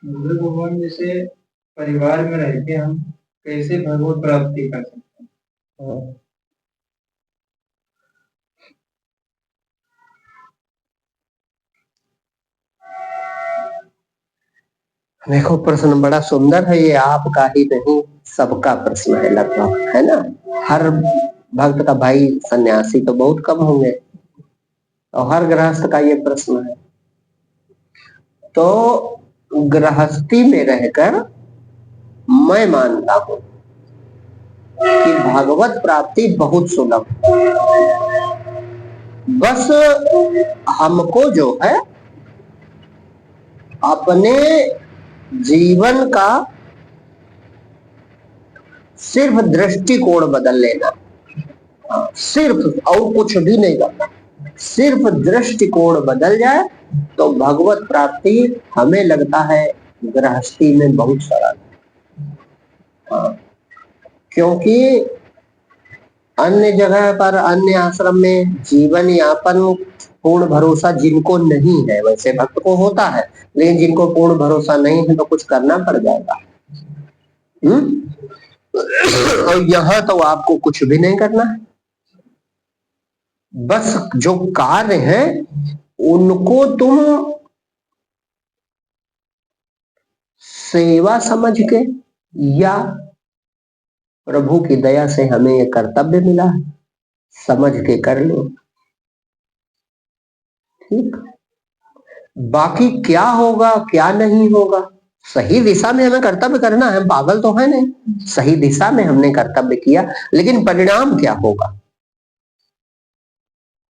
बुद्ध भगवान जैसे परिवार में रह के हम कैसे भगवत प्राप्ति कर सकते हैं? देखो प्रश्न बड़ा सुंदर है, ये आपका ही नहीं सबका प्रश्न है लगभग, है ना। हर भक्त का भाई सन्यासी तो बहुत कम होंगे, और हर गृहस्थ का ये प्रश्न है। तो गृहस्थी में रहकर मैं मानता हूं कि भागवत प्राप्ति बहुत सुलभ, बस हमको जो है अपने जीवन का सिर्फ दृष्टिकोण बदल लेना, सिर्फ, और कुछ भी नहीं करना, सिर्फ दृष्टिकोण बदल जाए तो भगवत प्राप्ति हमें लगता है गृहस्थी में बहुत सरल है। क्योंकि अन्य जगह पर, अन्य आश्रम में जीवन यापन पूर्ण भरोसा जिनको नहीं है, वैसे भक्त को होता है, लेकिन जिनको पूर्ण भरोसा नहीं है तो कुछ करना पड़ जाएगा। और यहाँ तो आपको कुछ भी नहीं करना है, बस जो कार्य है उनको तुम सेवा समझ के, या प्रभु की दया से हमें ये कर्तव्य मिला है समझ के कर लो, ठीक। बाकी क्या होगा क्या नहीं होगा, सही दिशा में हमें कर्तव्य करना है, पागल तो है नहीं, सही दिशा में हमने कर्तव्य किया, लेकिन परिणाम क्या होगा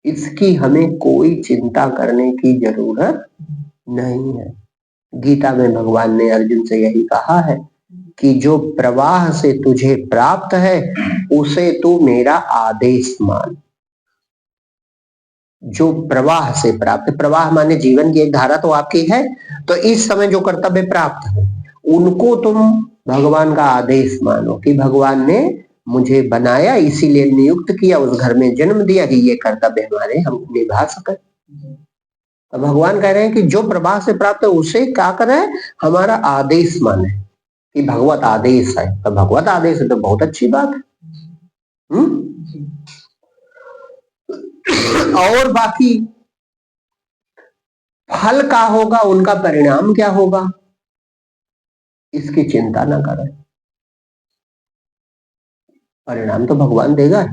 इसकी हमें कोई चिंता करने की जरूरत नहीं है। गीता में भगवान ने अर्जुन से यही कहा है कि जो प्रवाह से तुझे प्राप्त है उसे तू मेरा आदेश मान। जो प्रवाह से प्राप्त, प्रवाह माने जीवन की एक धारा तो आपकी है, तो इस समय जो कर्तव्य प्राप्त है उनको तुम भगवान का आदेश मानो कि भगवान ने मुझे बनाया, इसीलिए नियुक्त किया, उस घर में जन्म दिया कि ये कर्तव्य हमारे हम निभा सके। तो भगवान कह रहे हैं कि जो प्रवाह से प्राप्त है उसे क्या करें, हमारा आदेश माने, कि भगवत आदेश है, तो भगवत आदेश है तो बहुत अच्छी बात है। और बाकी फल का होगा, उनका परिणाम क्या होगा, इसकी चिंता ना करें, परिणाम तो भगवान देगा ही,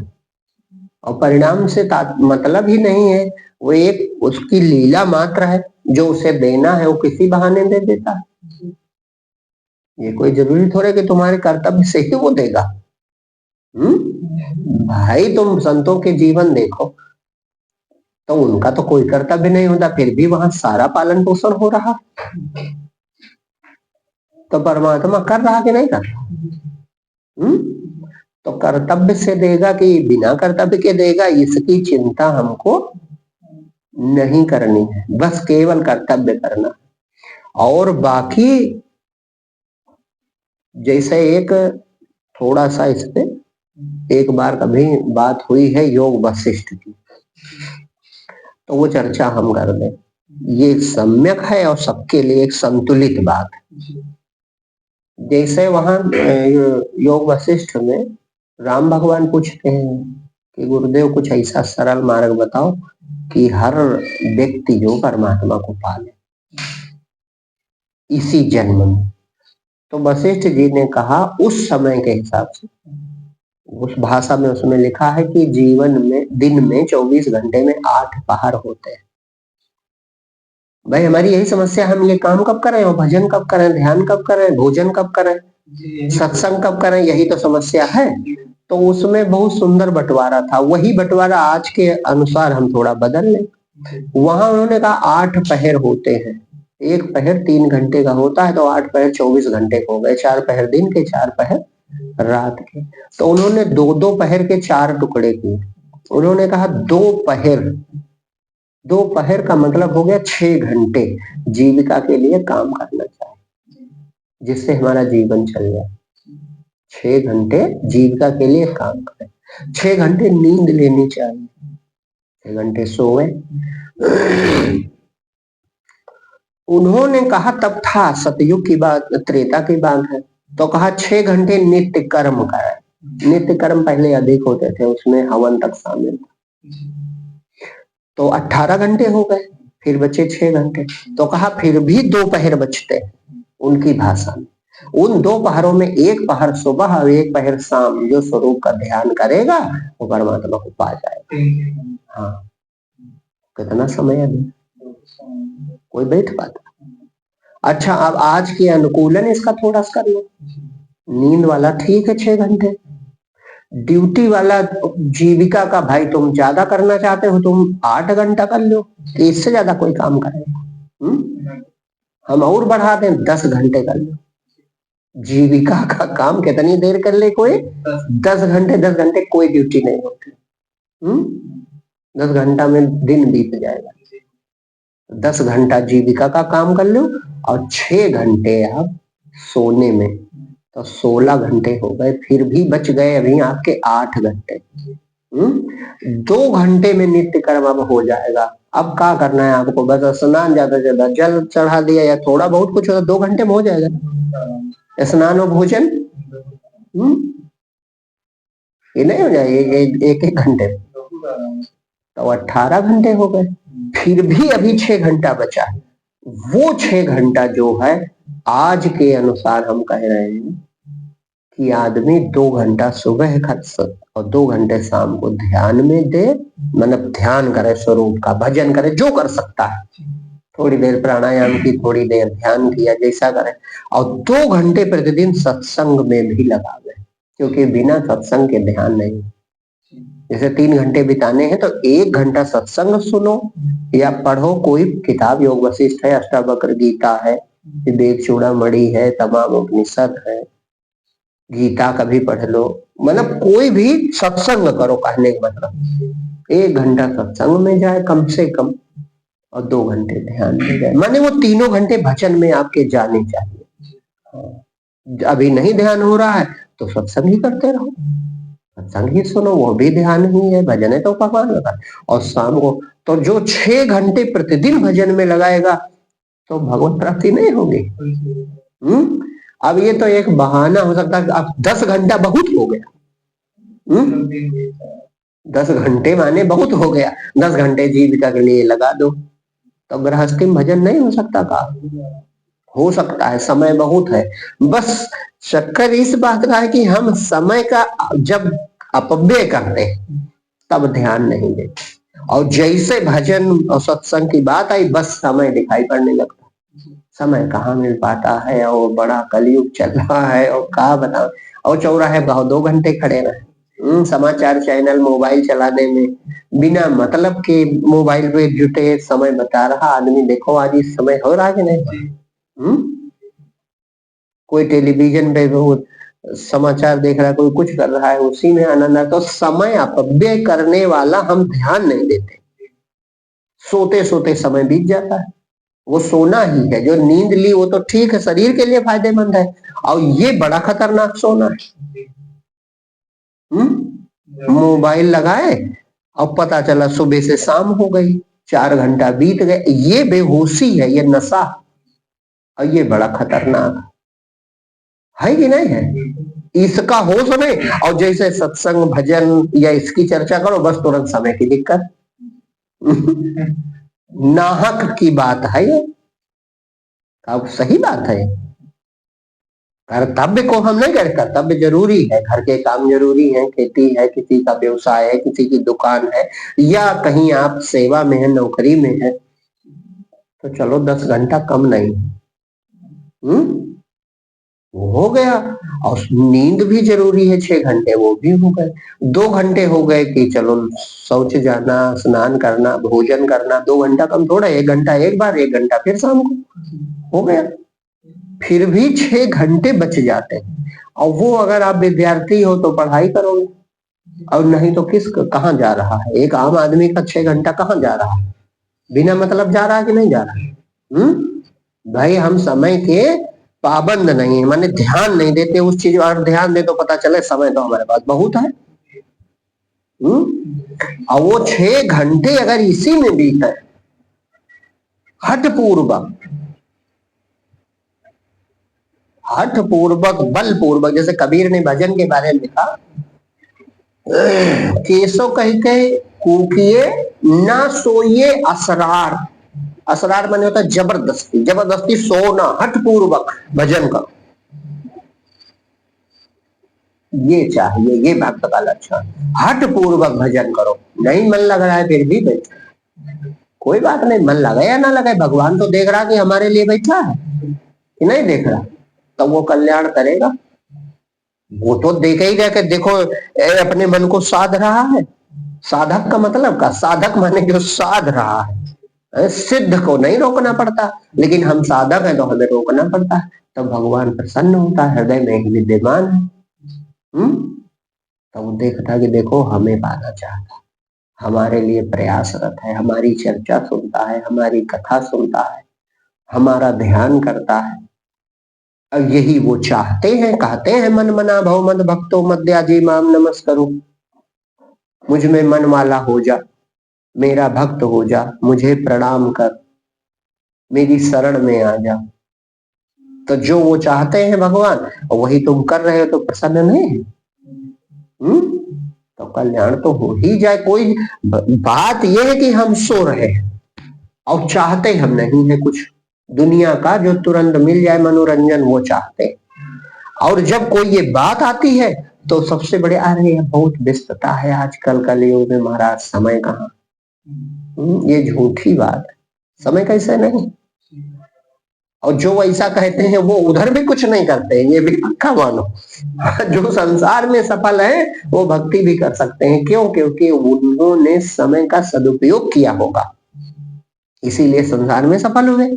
और परिणाम से मतलब ही नहीं है, वो एक उसकी लीला मात्र है, जो उसे देना है वो किसी बहाने दे देता है। ये कोई जरूरी थोड़े कि तुम्हारे कर्तव्य से ही वो देगा। भाई तुम संतों के जीवन देखो, तो उनका तो कोई कर्तव्य नहीं होता, फिर भी वहां सारा पालन पोषण हो रहा, तो परमात्मा कर रहा कि नहीं कर रहा? तो कर्तव्य से देगा कि बिना कर्तव्य के देगा, इसकी चिंता हमको नहीं करनी है, बस केवल कर्तव्य करना। और बाकी जैसे एक थोड़ा सा इस पे एक बार कभी बात हुई है योग वशिष्ठ की, तो वो चर्चा हम कर दें, ये सम्यक है और सबके लिए एक संतुलित बात है। जैसे वहां योग वशिष्ठ में राम भगवान पूछते हैं कि गुरुदेव कुछ ऐसा सरल मार्ग बताओ कि हर व्यक्ति जो परमात्मा को पाले इसी जन्म में। तो वशिष्ठ जी ने कहा उस समय के हिसाब से, उस भाषा में उसमें लिखा है कि जीवन में दिन में 24 घंटे में 8 पहर होते हैं। भाई हमारी यही समस्या है, हम ये काम कब करें, और भजन कब करें, ध्यान कब करें, भोजन कब करें, सत्संग कब करें, यही तो समस्या है। तो उसमें बहुत सुंदर बंटवारा था, वही बंटवारा आज के अनुसार हम थोड़ा बदल लें। वहां उन्होंने कहा 8 पहर होते हैं, एक पहर 3 घंटे का होता है, तो 8 पहर 24 घंटे हो गए, 4 पहर दिन के, 4 पहर रात के। तो उन्होंने 2-2 पहर के 4 टुकड़े किए। उन्होंने कहा 2 पहर का मतलब हो गया 6 घंटे जीविका के लिए काम करना चाहिए, जिससे हमारा जीवन चल जाए। 6 घंटे जीविका के लिए काम करें, 6 घंटे नींद लेनी चाहिए, 6 घंटे सोए। उन्होंने कहा तब था सतयुग की बात, त्रेता की बात है, तो कहा 6 घंटे नित्य कर्म करें। नित्य कर्म पहले अधिक होते थे, उसमें हवन तक शामिल था, तो 18 घंटे हो गए, फिर बचे 6 घंटे। तो कहा फिर भी 2 पहर बचते हैं उनकी भाषा में। उन 2 पहरों में एक पहर सुबह और एक पहर शाम जो स्वरूप का ध्यान करेगा वो परमात्मा को पा जाएगा। हाँ, कितना समय अभी कोई बैठ पाता। अच्छा, अब आज के अनुकूलन इसका थोड़ा सा कर लो। नींद वाला ठीक है 6 घंटे, ड्यूटी वाला जीविका का भाई तुम ज्यादा करना चाहते हो तुम 8 घंटा कर लो, कि इससे ज्यादा कोई काम करेगा? हम और बढ़ा दें 10 घंटे कर लो। जीविका का काम कितनी देर कर ले कोई? 10 घंटे। 10 घंटे कोई ड्यूटी नहीं होती। 10 घंटा में दिन बीत जाएगा। 10 घंटा जीविका का काम कर लो और 6 घंटे आप सोने में, तो 16 घंटे हो गए। फिर भी बच गए अभी आपके 8 घंटे। 2 घंटे में नित्य कर्म अब हो जाएगा। अब क्या करना है आपको? बस स्नान, ज्यादा से ज्यादा जल चढ़ा दिया या थोड़ा बहुत कुछ होता, 2 घंटे में हो जाएगा। स्नान और भोजन ये नहीं हो जाएगा एक एक घंटे, तो 18 घंटे हो गए। फिर भी अभी 6 घंटा बचा। वो 6 घंटा जो है आज के अनुसार हम कह रहे हैं कि आदमी 2 घंटा सुबह और 2 घंटे शाम को ध्यान में दे, मतलब ध्यान करे, स्वरूप का भजन करे, जो कर सकता है। थोड़ी देर प्राणायाम की, थोड़ी देर ध्यान किया, जैसा करे। और 2 घंटे प्रतिदिन सत्संग में भी लगावे, क्योंकि बिना सत्संग के ध्यान नहीं। जैसे 3 घंटे बिताने हैं तो 1 घंटा सत्संग सुनो या पढ़ो कोई किताब, योग वशिष्ठ है, अष्टावक्र गीता है, विवेक चूड़ामणि है, तमाम उपनिषद है, गीता कभी पढ़ लो, मतलब कोई भी सत्संग करो। कहने का मतलब 1 घंटा सत्संग में जाए कम से कम और 2 घंटे ध्यान में जाए, माने वो तीनों घंटे भजन में आपके जाने चाहिए। अभी नहीं ध्यान हो रहा है तो सत्संग ही करते रहो, सत्संग ही सुनो, वो भी ध्यान ही है, भजन है तो भगवान लगा। और शाम को तो जो 6 घंटे प्रतिदिन भजन में लगाएगा तो भगवत प्राप्ति नहीं होगी। अब ये तो एक बहाना हो सकता है, अब 10 घंटा बहुत हो गया। 10 घंटे माने बहुत हो गया, 10 घंटे जीविका के लिए लगा दो, तो गृहस्थी में भजन नहीं हो सकता का? हो सकता है, समय बहुत है। बस चक्कर इस बात का है कि हम समय का जब अपव्यय करते हैं तब ध्यान नहीं देते, और जैसे भजन और सत्संग की बात आई बस समय दिखाई पड़ने लगता। समय कहाँ मिल पाता है, और बड़ा कलयुग चल रहा है, और कहा बता, और चौराहे भाव 2 घंटे खड़े रहे। समाचार चैनल मोबाइल चलाने में बिना मतलब के मोबाइल पे जुटे, समय बता रहा आदमी। देखो आज इस समय हो रहा है कि नहीं? कोई टेलीविजन पे समाचार देख रहा है, कोई कुछ कर रहा है, उसी में आनंद है। तो समय अपव्यय करने वाला हम ध्यान नहीं देते, सोते सोते समय बीत जाता है। वो सोना ही है, जो नींद ली वो तो ठीक है, शरीर के लिए फायदेमंद है, और ये बड़ा खतरनाक सोना है। मोबाइल लगाए और पता चला सुबह से शाम हो गई, 4 घंटा बीत गए। ये बेहोशी है, ये नशा, और ये बड़ा खतरनाक है कि नहीं है? इसका होश नहीं। और जैसे सत्संग भजन या इसकी चर्चा करो बस तुरंत समय की दिक्कत। नाहक की बात है ये, अब सही बात है। कर्तव्य को हम नहीं करें, कर्तव्य जरूरी है, घर के काम जरूरी है, खेती है, किसी का व्यवसाय है, किसी की दुकान है, या कहीं आप सेवा में है, नौकरी में है, तो चलो 10 घंटा कम नहीं। वो हो गया। और नींद भी जरूरी है, 6 घंटे वो भी हो गए। 2 घंटे हो गए कि चलो शौच जाना, स्नान करना, भोजन करना, 2 घंटा कम थोड़ा, 1 घंटा एक बार, 1 घंटा फिर शाम को हो गया। फिर भी 6 घंटे बच जाते हैं। और वो अगर आप विद्यार्थी हो तो पढ़ाई करोगे, और नहीं तो कहाँ जा रहा है? एक आम आदमी का 6 घंटा कहाँ जा रहा है? बिना मतलब जा रहा है कि नहीं जा रहा है? भाई हम समय के पाबंद नहीं है, माने ध्यान नहीं देते उस चीज, और ध्यान दे तो पता चले समय तो हमारे पास बहुत है। और वो 6 घंटे अगर इसी में बीते हठ पूर्वक, हठ पूर्वक, बल पूर्वक, जैसे कबीर ने भजन के बारे में लिखा, केसो कह के कूकिए ना सोइए असरार। असरार माने होता है जबरदस्ती, जबरदस्ती सोना, हठ पूर्वक भजन करो, ये चाहिए, ये भक्त का लक्षण। हठ पूर्वक भजन करो, नहीं मन लग रहा है फिर भी बैठो, कोई बात नहीं, मन लगे या ना लगे, भगवान तो देख रहा कि हमारे लिए बैठा है कि नहीं देख रहा, तो वो कल्याण करेगा। वो तो देखे ही रह के, देखो अपने मन को साध रहा है। साधक का मतलब का, साधक माने जो साध रहा है, सिद्ध को नहीं रोकना पड़ता, लेकिन हम साधक हैं तो हमें रोकना पड़ता है, तब भगवान प्रसन्न होता है, हृदय में ही विद्यमान है। तो वो देखता कि देखो हमें पाना चाहता, हमारे लिए प्रयासरत है, हमारी चर्चा सुनता है, हमारी कथा सुनता है, हमारा ध्यान करता है। अब यही वो चाहते हैं, कहते हैं मन मना भव मद भक्तो मद्याजी माम नमस्करो, मुझ में मन वाला हो जा, मेरा भक्त हो जा, मुझे प्रणाम कर, मेरी शरण में आ जा। तो जो वो चाहते हैं भगवान, वही तुम कर रहे हो, तो प्रसन्न नहीं है? तो कल्याण तो हो ही जाए। कोई बात यह है कि हम सो रहे हैं और चाहते हम नहीं है कुछ, दुनिया का जो तुरंत मिल जाए मनोरंजन वो चाहते, और जब कोई ये बात आती है तो सबसे बड़े, अरे बहुत व्यस्तता है आजकल कलयुग में महाराज, समय कहाँ। ये झूठी बात है, समय कैसे नहीं। और जो ऐसा कहते हैं वो उधर भी कुछ नहीं करते हैं, ये भी पक्का मानो। जो संसार में सफल है वो भक्ति भी कर सकते हैं, क्यों? क्योंकि उन्होंने समय का सदुपयोग किया होगा, इसीलिए संसार में सफल हुए।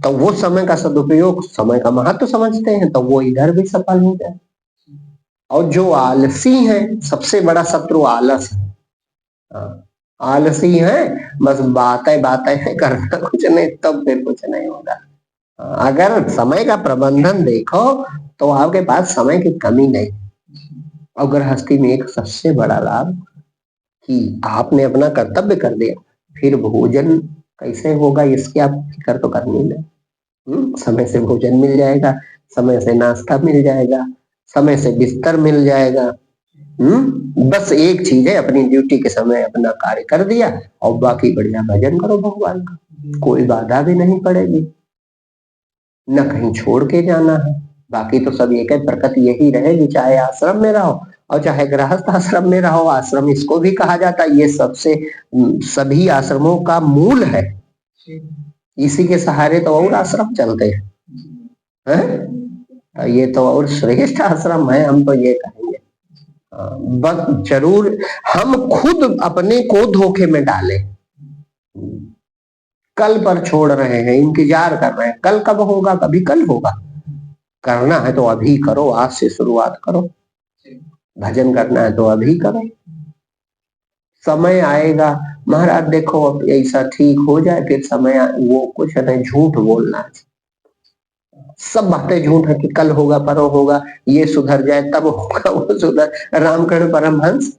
तो वो समय का सदुपयोग, समय का महत्व समझते हैं, तो वो इधर भी सफल हो गए। और जो आलसी है, सबसे बड़ा शत्रु आलस है। आलसी है, बस बातें बातें करना, कुछ नहीं, तब फिर कुछ नहीं होगा। अगर समय का प्रबंधन देखो तो आपके पास समय की कमी नहीं। और गृहस्थी में एक सबसे बड़ा लाभ कि आपने अपना कर्तव्य कर दिया, फिर भोजन कैसे होगा इसकी आप फिक्र तो करनी नहीं। समय से भोजन मिल जाएगा, समय से नाश्ता मिल जाएगा, समय से बिस्तर मिल जाएगा। बस एक चीज है, अपनी ड्यूटी के समय अपना कार्य कर दिया और बाकी बढ़िया भजन करो भगवान का, कोई बाधा भी नहीं पड़ेगी, न कहीं छोड़ के जाना है। बाकी तो सब एक है, प्रकृति यही रहेगी, चाहे आश्रम में रहो और चाहे गृहस्थ आश्रम में रहो। आश्रम इसको भी कहा जाता है, ये सबसे सभी आश्रमों का मूल है, इसी के सहारे तो और आश्रम चलते हैं, तो ये तो और श्रेष्ठ आश्रम है, हम तो ये कहेंगे। बस जरूर हम खुद अपने को धोखे में डालें, कल पर छोड़ रहे हैं, इंतजार कर रहे हैं, कल कब होगा, कभी कल होगा। करना है तो अभी करो, आज से शुरुआत करो। भजन करना है तो अभी करो, समय आएगा। महाराज देखो अब ऐसा ठीक हो जाए, फिर समय वो कुछ नहीं, झूठ बोलना है, सब बातें झूठ है कि कल होगा, परो होगा, ये सुधर जाए तब होगा, वो सुधर। रामकृष्ण परमहंस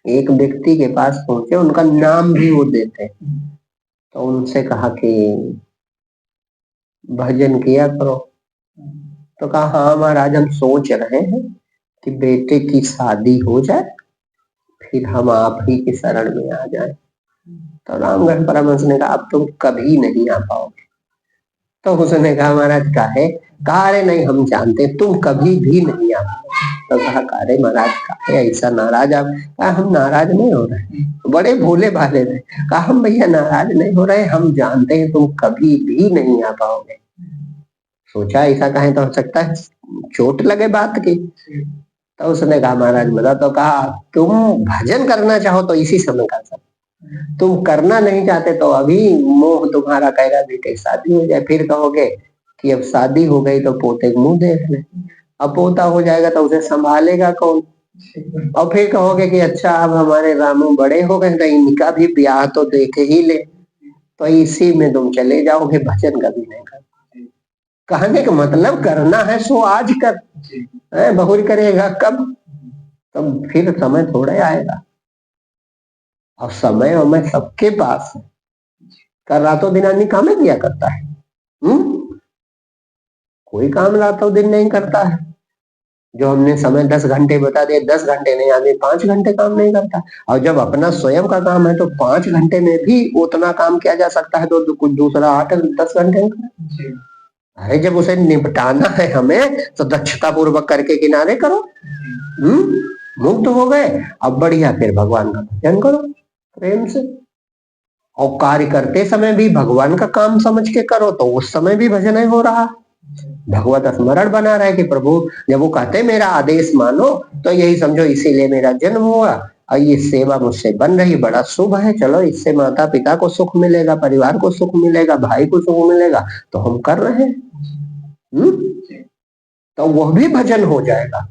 एक व्यक्ति के पास पहुंचे, उनका नाम भी वो देते, तो उनसे कहा कि भजन किया करो। तो कहा हाँ महाराज, हम सोच रहे हैं कि बेटे की शादी हो जाए, फिर हम आप ही की शरण में आ जाए। तो रामकृष्ण परमहंस ने कहा अब तुम कभी नहीं आ पाओगे। तो उसने कहा महाराज काहे? कहा अरे नहीं, हम जानते तुम कभी भी नहीं आ पाओगे। तो कहा अरे महाराज काहे ऐसा नाराज आप? कहा हम नाराज नहीं हो रहे, बड़े भोले भाले थे। कहा हम भैया नाराज नहीं हो रहे, हम जानते हैं तुम कभी भी नहीं आ पाओगे। सोचा ऐसा कहे तो हो सकता है चोट लगे बात की। तो उसने कहा महाराज बता। तो कहा तुम भजन करना चाहो तो इसी समय कर सकते, तुम करना नहीं चाहते तो अभी मोह तुम्हारा कहेगा बेटे शादी हो जाए, फिर कहोगे कि अब शादी हो गई तो पोते को मुंह देख ले, अब पोता हो जाएगा तो उसे संभालेगा कौन, और फिर कहोगे कि अच्छा अब हमारे रामू बड़े हो गए तो इनका भी ब्याह तो देख ही ले, तो इसी में तुम चले जाओगे, भजन कभी नहीं कर। कहने का मतलब करना है सो आज कर, बहुरी करेगा कब? तो फिर समय थोड़े आएगा, और समय हमें सबके पास है। कर रातों दिन आदमी काम किया करता है, कोई काम रातों दिन नहीं करता है। जो हमने समय 10 घंटे बता दिए, 10 घंटे नहीं, आदमी 5 घंटे काम नहीं करता। और जब अपना स्वयं का काम है तो 5 घंटे में भी उतना काम किया जा सकता है, तो कुछ दूसरा 8-10 घंटे में करे। जी अरे जब उसे निपटाना है हमें तो दक्षता पूर्वक करके किनारे करो। मुक्त हो गए, अब बढ़िया फिर भगवान का भजन करो प्रेम से। और कार्य करते समय भी भगवान का काम समझ के करो, तो उस समय भी भजन ही हो रहा। भगवत स्मरण बना रहा है कि प्रभु जब वो कहते मेरा आदेश मानो, तो यही समझो इसीलिए मेरा जन्म हुआ और ये सेवा मुझसे बन रही, बड़ा शुभ है। चलो इससे माता पिता को सुख मिलेगा, परिवार को सुख मिलेगा, भाई को सुख मिलेगा, तो हम कर रहे हैं। तो वह भी भजन हो जाएगा।